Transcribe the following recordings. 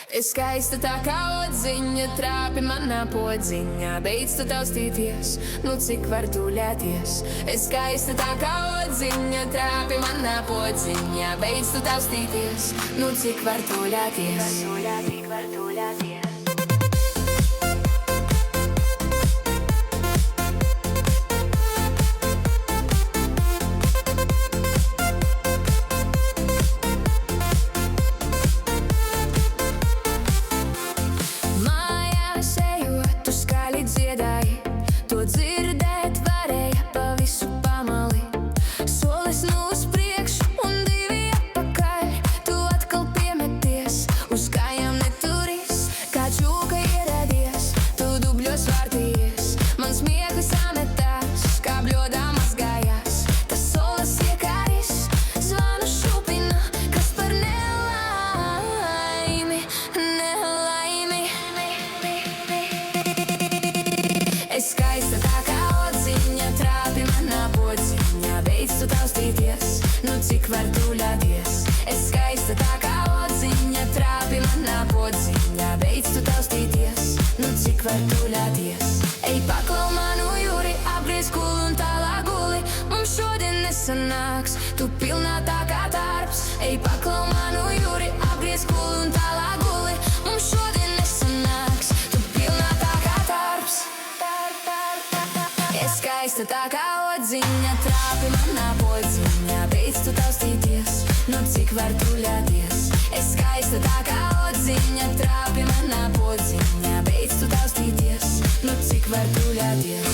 Es skaista tā kā odziņa, trāpi manā podziņā. Beidz tu taustīties, nu cik var tuļēties. Es skaista tā kā odziņa, trāpi manā podziņā. Beidz tu taustīties, nu cik var tuļēties. To dzirdēt varēja pa visu pamali. Solis nu uz priekšu un divi atpakaļ. Tu atkal piemeties, uz kājām neturis. Kā čūka ieradies, tu dubļos vārtījies. Mans mieklis sametās, kā bļodā mazgājās. Tas solis iekāris, zvanu šupina. Kas par nelaimi, nelaimi. Es skaista tā kā odziņa, trāpi manā podziņā. Beidz tu taustīties, nu cik var tuļēties. Es skaista tā kā odziņa, trāpi manā podziņā. Beidz tu taustīties, nu cik var tuļēties. Ej paklau manu jūri, apgriez kulu un tālāk guli. Mums šodien nesanāks, tu pilnā tā kā tārps. Ej paklau manu jūri, apgriez kulu un tālāk guli. Mums šodien nesanāks, tu pilnā tā kā tārps. Es skaista tā kā odziņa, trāpi manā podziņā. Beidz tu taustīties, nu cik var tuļēties. Es skaista tā kā odziņa, trāpi manā podziņā. Beidz tu taustīties, nu cik var tuļēties.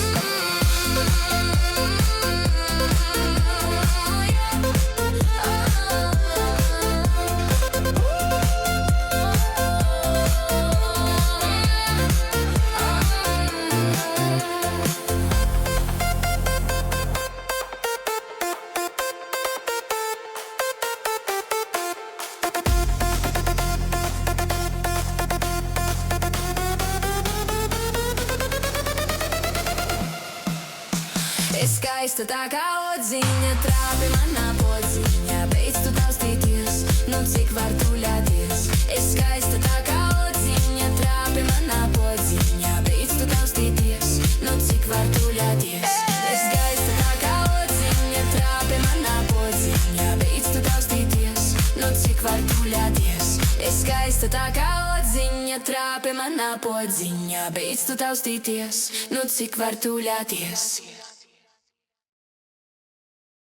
Es skaista tā kā odziņa, trāpi manā podziņā. Beidz tu taustīties, nu cik var tuļēties. Es skaista tā kā odziņa, trāpi manā podziņā. Beidz tu taustīties, nu cik var tuļēties. Es skaista tā kā odziņa, trāpi manā podziņā. Beidz tu taustīties, nu cik var tuļēties. Es skaista tā kā odziņa, trāpi manā podziņā. Beidz tu taustīties, nu cik var tuļēties.